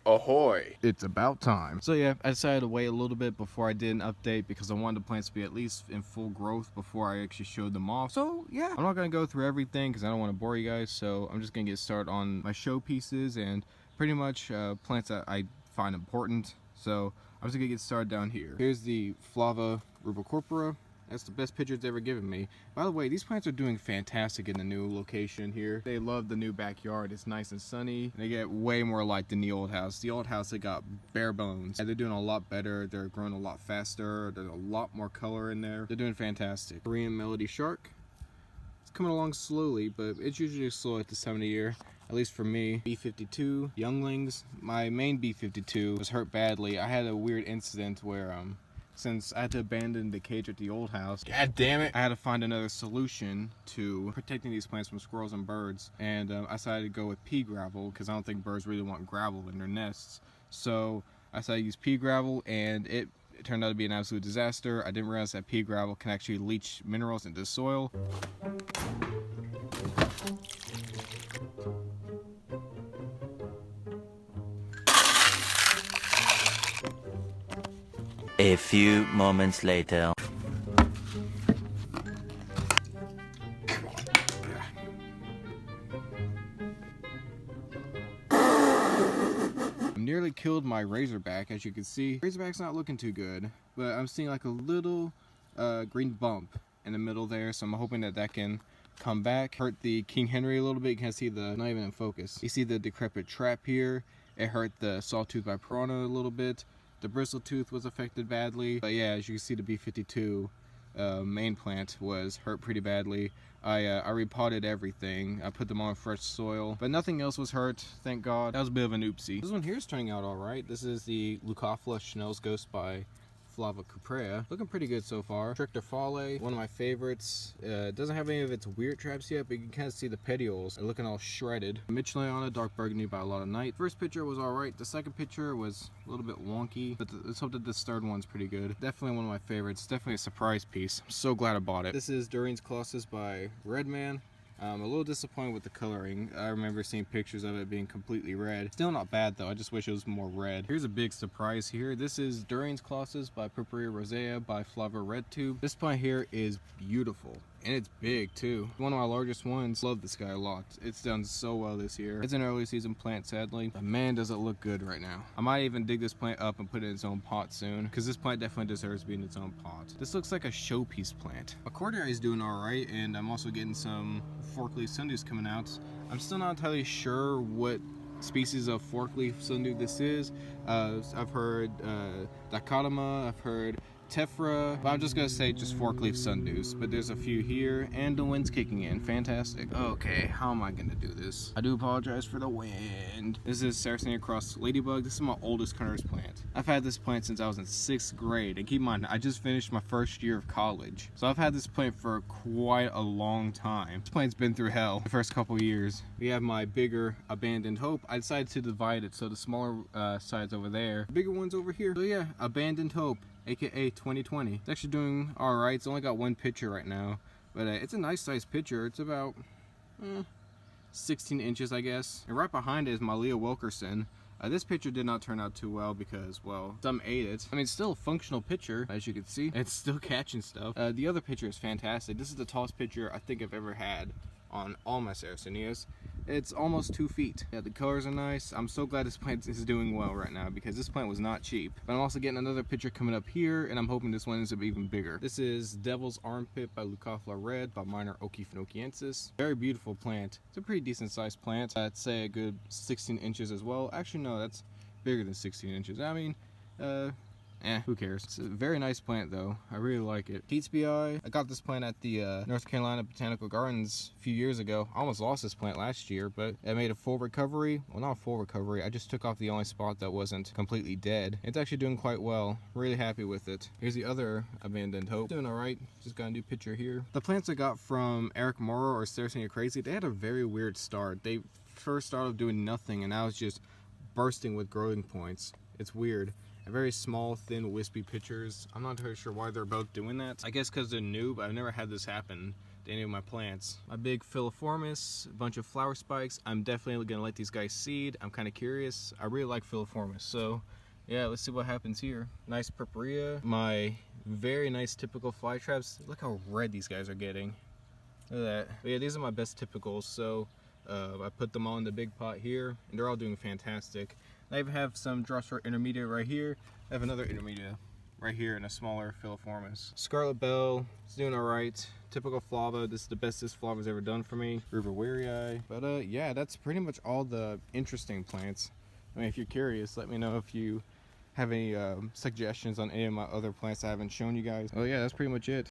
Ahoy! It's about time. So yeah, I decided to wait a little bit before I did an update because I wanted the plants to be at least in full growth before I actually showed them off. So yeah, I'm not going to go through everything because I don't want to bore you guys. So I'm just going to get started on my show pieces and pretty much plants that I find important. So I'm just going to get started down here. Here's the Flava rubicorpora. That's the best picture it's ever given me. By the way, these plants are doing fantastic in the new location here. They love the new backyard. It's nice and sunny. They get way more light than the old house. The old house, they got bare bones. They're doing a lot better. They're growing a lot faster. There's a lot more color in there. They're doing fantastic. Korean Melody Shark. It's coming along slowly, but it's usually slow at this time of the year. At least for me. B52 younglings. My main B52 was hurt badly. I had a weird incident where since I had to abandon the cage at the old house, God damn it! I had to find another solution to protecting these plants from squirrels and birds, and I decided to go with pea gravel because I don't think birds really want gravel in their nests. So I decided to use pea gravel, and it turned out to be an absolute disaster. I didn't realize that pea gravel can actually leach minerals into the soil. A few moments later. Nearly killed my razorback, as you can see. Razorback's not looking too good, but I'm seeing like a little green bump in the middle there, so I'm hoping that that can come back. Hurt the King Henry a little bit. You can see the, not even in focus. You see the decrepit trap here. It hurt the sawtooth by piranha a little bit. The bristletooth was affected badly, but yeah, as you can see, the B52 main plant was hurt pretty badly. I repotted everything. I put them on fresh soil, but nothing else was hurt, thank God. That was a bit of an oopsie. This one here is turning out all right. This is the Leucophila Schnell's Ghost by Flava Cuprea. Looking pretty good so far. Trichter Fale, one of my favorites. It doesn't have any of its weird traps yet, but you can kind of see the petioles are looking all shredded. Michelayana Dark Burgundy by A Lot of Night. First picture was alright. The second picture was a little bit wonky, but let's hope that this third one's pretty good. Definitely one of my favorites. Definitely a surprise piece. I'm so glad I bought it. This is Durian's Colossus by Redman. I'm a little disappointed with the coloring. I remember seeing pictures of it being completely red. Still not bad though, I just wish it was more red. Here's a big surprise here. This is Durian's Colossus by Purpurea Rosea by Flava Redtube. This plant here is beautiful. And it's big too. One of my largest ones. Love this guy a lot. It's done so well this year. It's an early season plant sadly, but man does it look good right now. I might even dig this plant up and put it in its own pot soon, because this plant definitely deserves to be in its own pot. This looks like a showpiece plant. My cordiaria is doing alright, and I'm also getting some forkleaf sundews coming out. I'm still not entirely sure what species of forkleaf sundew this is. I've heard dichotoma, I've heard tephra, but I'm just gonna say just forkleaf sundews. But there's a few here, and the wind's kicking in. Fantastic. Okay, how am I gonna do this? I do apologize for the wind. This is Sarracenia cross Ladybug. This is my oldest Carnivorous plant. I've had this plant since I was in 6th grade, and keep in mind, I just finished my first year of college, so I've had this plant for quite a long time. This plant's been through hell the first couple years. We have my bigger Abandoned Hope. I decided to divide it, so the smaller side's over there, the bigger one's over here. So yeah, Abandoned Hope, aka 2020. It's actually doing alright. It's only got one picture right now, but it's a nice sized picture. It's about 16 inches, I guess. And right behind it is my Leah Wilkerson. This picture did not turn out too well because, well, some ate it. I mean, it's still a functional picture, as you can see. It's still catching stuff. The other picture is fantastic. This is the tallest picture I think I've ever had on all my Sarracenias. It's almost 2 feet. Yeah, the colors are nice. I'm so glad this plant is doing well right now because this plant was not cheap. But I'm also getting another picture coming up here, and I'm hoping this one ends up even bigger. This is Devil's Armpit by Leucophila Red by Minor Okyphenokiensis. Very beautiful plant. It's a pretty decent sized plant. I'd say a good 16 inches as well. Actually, no, that's bigger than 16 inches. I mean, who cares? It's a very nice plant though. I really like it. Keatsby. I got this plant at the North Carolina Botanical Gardens a few years ago. I almost lost this plant last year, but I made a full recovery. Well, not a full recovery. I just took off the only spot that wasn't completely dead. It's actually doing quite well. Really happy with it. Here's the other Abandoned Hope. Doing alright. Just got a new picture here. The plants I got from Eric Morrow or Sarracenia Crazy, they had a very weird start. They first started doing nothing, and now it's just bursting with growing points. It's weird. Very small, thin, wispy pictures. I'm not entirely sure why they're both doing that. I guess because they're new, but I've never had this happen any of my plants. My big Filiformis, a bunch of flower spikes. I'm definitely gonna let these guys seed. I'm kind of curious. I really like Filiformis, so yeah, let's see what happens here. Nice purpurea. My very nice typical Flytraps. Look how red these guys are getting. Look at that. But yeah, these are my best typicals, so I put them all in the big pot here, and they're all doing fantastic. I even have some Drossort intermediate right here. I have another intermediate right here in a smaller Filiformis. Scarlet Bell is doing alright. Typical Flava. This is the best this Flava's ever done for me. River Weary. But yeah, that's pretty much all the interesting plants. I mean, if you're curious, let me know if you have any suggestions on any of my other plants I haven't shown you guys. Oh yeah, that's pretty much it.